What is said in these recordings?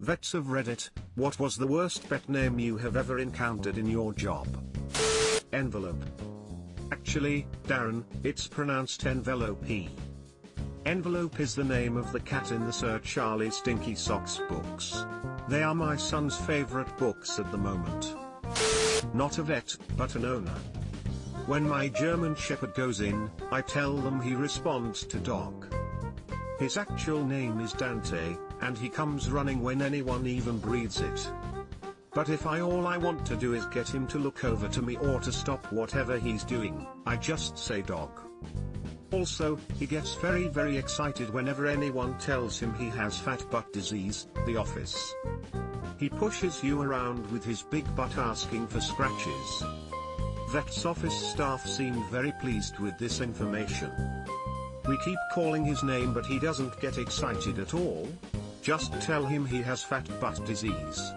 Vets of Reddit, what was the worst pet name you have ever encountered in your job? Envelope. Actually, Darren, it's pronounced envelope. Envelope is the name of the cat in the Sir Charlie Stinky Socks books. They are my son's favorite books at the moment. Not a vet, but an owner. When my German Shepherd goes in, I tell them he responds to dog. His actual name is Dante, and he comes running when anyone even breathes it. But if all I want to do is get him to look over to me or to stop whatever he's doing, I just say dog. Also, he gets very excited whenever anyone tells him he has fat butt disease, the office. He pushes you around with his big butt asking for scratches. Vet's office staff seemed very pleased with this information. We keep calling his name but he doesn't get excited at all. Just tell him he has fat butt disease.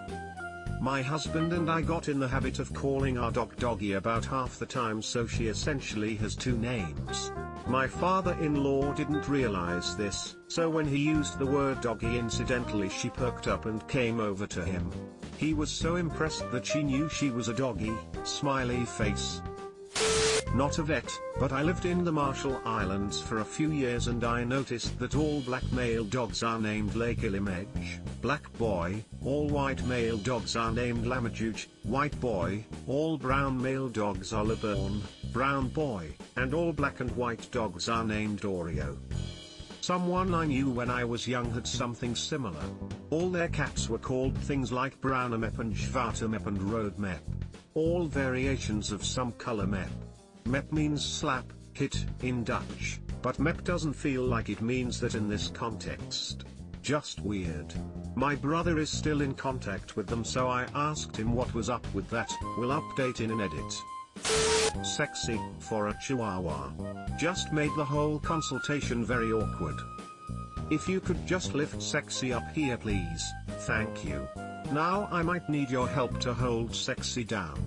My husband and I got in the habit of calling our dog Doggy about half the time, so she essentially has two names. My father-in-law didn't realize this, so when he used the word doggy incidentally she perked up and came over to him. He was so impressed that she knew she was a doggy, smiley face. Not a vet, but I lived in the Marshall Islands for a few years and I noticed that all black male dogs are named Lake Ilimage, black boy, all white male dogs are named Lamajuge, white boy, all brown male dogs are Leborn, brown boy, and all black and white dogs are named Oreo. Someone I knew when I was young had something similar. All their cats were called things like Browner Mep and Schwarzer Mep and Road Mep. All variations of some color Mep. Mep means slap, hit, in Dutch, but Mep doesn't feel like it means that in this context. Just weird. My brother is still in contact with them, so I asked him what was up with that. We'll update in an edit. Sexy, for a chihuahua. Just made the whole consultation very awkward. If you could just lift Sexy up here please, thank you. Now I might need your help to hold Sexy down.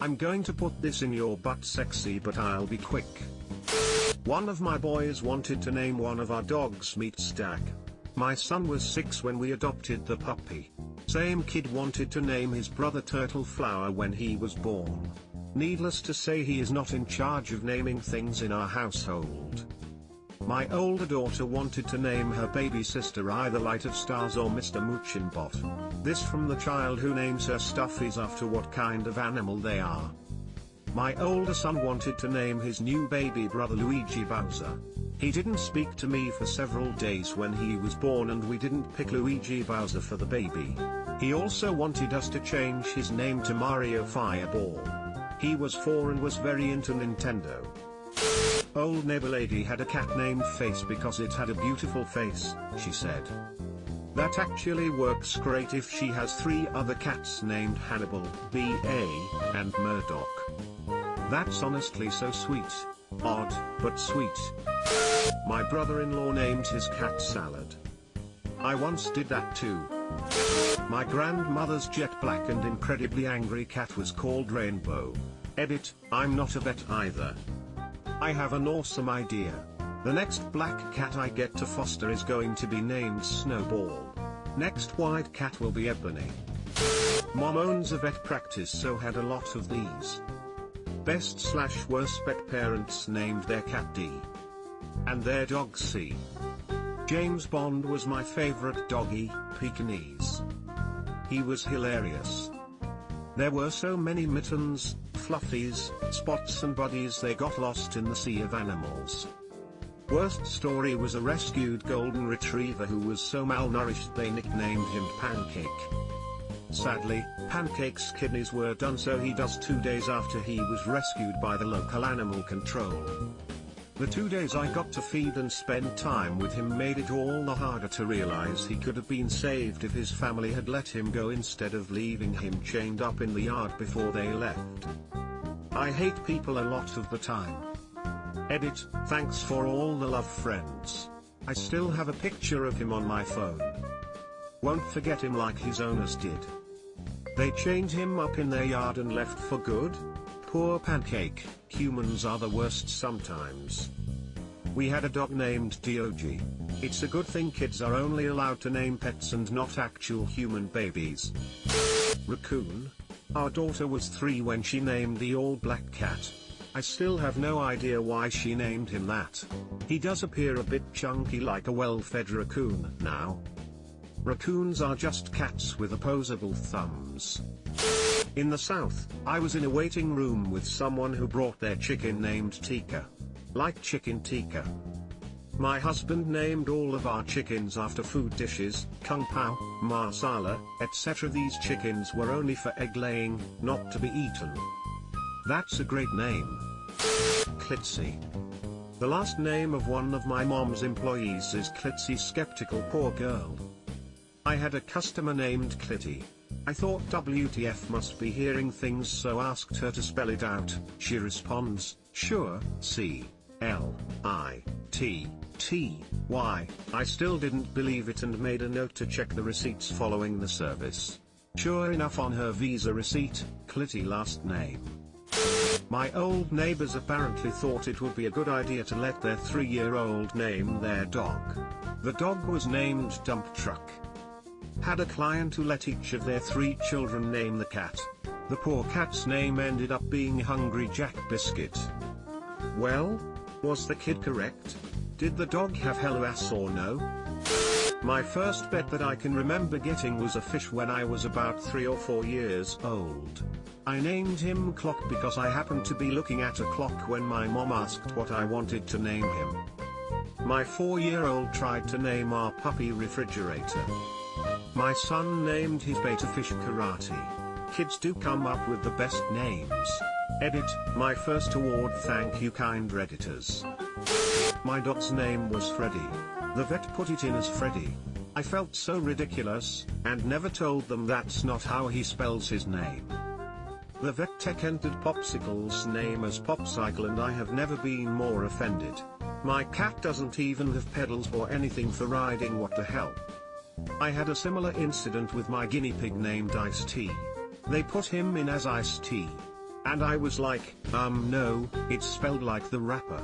I'm going to put this in your butt Sexy, but I'll be quick. One of my boys wanted to name one of our dogs Meat Stack. My son was 6 when we adopted the puppy. Same kid wanted to name his brother Turtle Flower when he was born. Needless to say, he is not in charge of naming things in our household. My older daughter wanted to name her baby sister either Light of Stars or Mr. Moochinbot. This from the child who names her stuffies after what kind of animal they are. My older son wanted to name his new baby brother Luigi Bowser. He didn't speak to me for several days when he was born and we didn't pick Luigi Bowser for the baby. He also wanted us to change his name to Mario Fireball. He was 4 and was very into Nintendo. Old neighbor lady had a cat named Face because it had a beautiful face, she said. That actually works great if she has 3 other cats named Hannibal, B.A., and Murdoch. That's honestly so sweet. Odd, but sweet. My brother-in-law named his cat Salad. I once did that too. My grandmother's jet black and incredibly angry cat was called Rainbow. Edit, I'm not a vet either. I have an awesome idea. The next black cat I get to foster is going to be named Snowball. Next white cat will be Ebony. Mom owns a vet practice, so had a lot of these. Best/worst pet parents named their cat D. And their dog C. James Bond was my favorite doggy, Pekingese. He was hilarious. There were so many Mittens, Fluffies, Spots and Buddies they got lost in the sea of animals. Worst story was a rescued golden retriever who was so malnourished they nicknamed him Pancake. Sadly, Pancake's kidneys were done, so he died 2 days after he was rescued by the local animal control. The 2 days I got to feed and spend time with him made it all the harder to realize he could have been saved if his family had let him go instead of leaving him chained up in the yard before they left. I hate people a lot of the time. Edit, thanks for all the love, friends. I still have a picture of him on my phone. Won't forget him like his owners did. They chained him up in their yard and left for good? Poor Pancake. Humans are the worst sometimes. We had a dog named Dog. It's a good thing kids are only allowed to name pets and not actual human babies. Raccoon. Our daughter was 3 when she named the all-black cat. I still have no idea why she named him that. He does appear a bit chunky like a well-fed raccoon now. Raccoons are just cats with opposable thumbs. In the south, I was in a waiting room with someone who brought their chicken named Tikka. Like chicken tikka. My husband named all of our chickens after food dishes, kung pao, masala, etc. These chickens were only for egg laying, not to be eaten. That's a great name. Klitzy. The last name of one of my mom's employees is Klitzy. Skeptical poor girl. I had a customer named Clitty. I thought WTF must be hearing things, so asked her to spell it out. She responds, sure, C-L-I-T-T-Y. I still didn't believe it and made a note to check the receipts following the service. Sure enough, on her visa receipt, Clitty last name. My old neighbors apparently thought it would be a good idea to let their 3-year-old name their dog. The dog was named Dump Truck. Had a client who let each of their 3 children name the cat. The poor cat's name ended up being Hungry Jack Biscuit. Well, was the kid correct? Did the dog have hello ass or no? My first pet that I can remember getting was a fish when I was about 3 or 4 years old. I named him Clock because I happened to be looking at a clock when my mom asked what I wanted to name him. My 4-year-old tried to name our puppy Refrigerator. My son named his beta fish Karate. Kids do come up with the best names. Edit, my first award, thank you kind Redditors. My dog's name was Freddy. The vet put it in as Freddy. I felt so ridiculous, and never told them that's not how he spells his name. The vet tech entered Popsicle's name as Popcycle and I have never been more offended. My cat doesn't even have pedals or anything for riding, what the hell. I had a similar incident with my guinea pig named Ice-T. They put him in as Ice-T. And I was like, no, it's spelled like the rapper.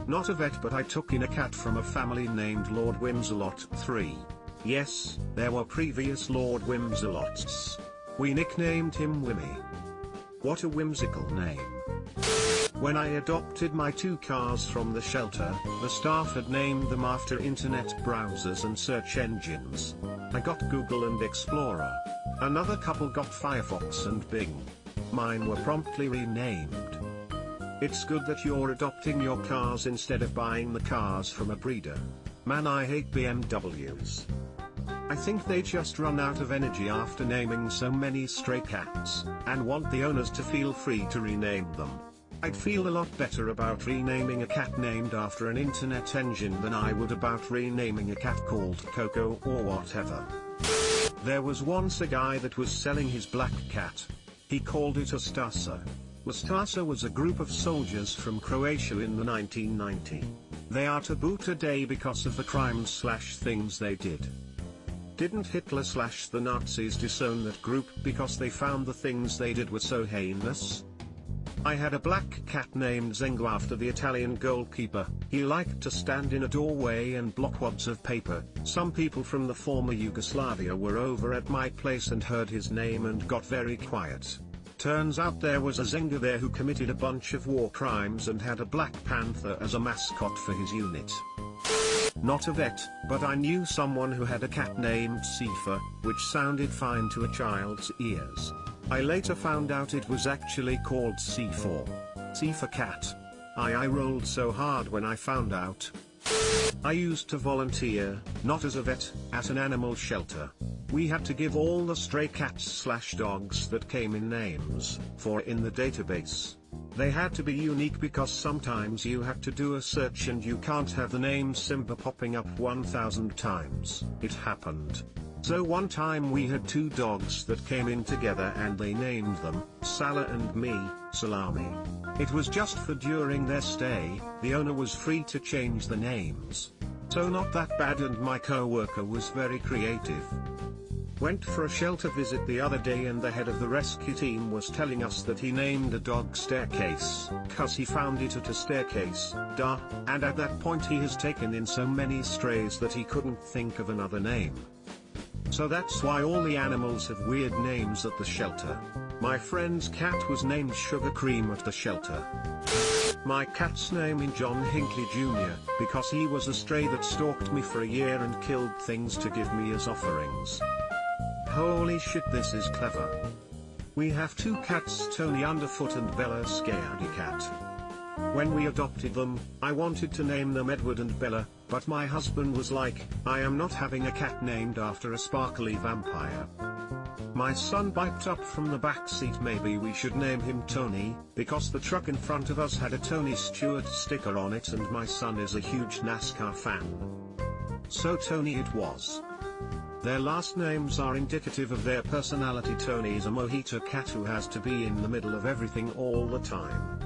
Not a vet, but I took in a cat from a family named Lord Whimsalot 3. Yes, there were previous Lord Whimsalots. We nicknamed him Wimmy. What a whimsical name. When I adopted my 2 cars from the shelter, the staff had named them after internet browsers and search engines. I got Google and Explorer. Another couple got Firefox and Bing. Mine were promptly renamed. It's good that you're adopting your cars instead of buying the cars from a breeder. Man, I hate BMWs. I think they just run out of energy after naming so many stray cats, and want the owners to feel free to rename them. I'd feel a lot better about renaming a cat named after an internet engine than I would about renaming a cat called Coco or whatever. There was once a guy that was selling his black cat. He called it Ustasa. Ustasa was a group of soldiers from Croatia in the 1990s. They are taboo today because of the crimes/things they did. Didn't Hitler/the Nazis disown that group because they found the things they did were so heinous? I had a black cat named Zengo after the Italian goalkeeper. He liked to stand in a doorway and block wads of paper. Some people from the former Yugoslavia were over at my place and heard his name and got very quiet. Turns out there was a Zengo there who committed a bunch of war crimes and had a Black Panther as a mascot for his unit. Not a vet, but I knew someone who had a cat named Sifa, which sounded fine to a child's ears. I later found out it was actually called C4. Sifa cat. I rolled so hard when I found out. I used to volunteer, not as a vet, at an animal shelter. We had to give all the stray cats/dogs that came in names, for in the database. They had to be unique because sometimes you had to do a search and you can't have the name Simba popping up 1,000 times. It happened. So one time we had 2 dogs that came in together and they named them, Salah and me, Salami. It was just for during their stay, the owner was free to change the names. So not that bad, and my co-worker was very creative. Went for a shelter visit the other day and the head of the rescue team was telling us that he named a dog Staircase, cause he found it at a staircase, and at that point he has taken in so many strays that he couldn't think of another name. So that's why all the animals have weird names at the shelter. My friend's cat was named Sugar Cream at the shelter. My cat's name is John Hinckley Jr., because he was a stray that stalked me for a year and killed things to give me as offerings. Holy shit, this is clever. We have two cats, Tony Underfoot and Bella Scaredy Cat. When we adopted them, I wanted to name them Edward and Bella, but my husband was like, I am not having a cat named after a sparkly vampire. My son piped up from the back seat, maybe we should name him Tony, because the truck in front of us had a Tony Stewart sticker on it and my son is a huge NASCAR fan. So Tony it was. Their last names are indicative of their personality. Tony is a mojito cat who has to be in the middle of everything all the time.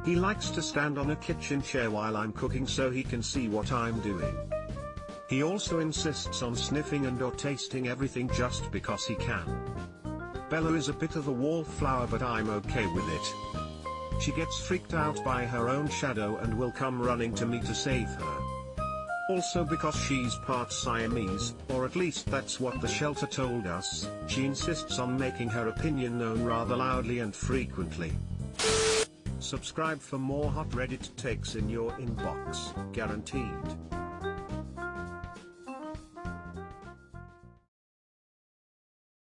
He likes to stand on a kitchen chair while I'm cooking so he can see what I'm doing. He also insists on sniffing and or tasting everything just because he can. Bella is a bit of a wallflower, but I'm okay with it. She gets freaked out by her own shadow and will come running to me to save her. Also because she's part Siamese, or at least that's what the shelter told us, she insists on making her opinion known rather loudly and frequently. Subscribe for more hot Reddit takes in your inbox, guaranteed.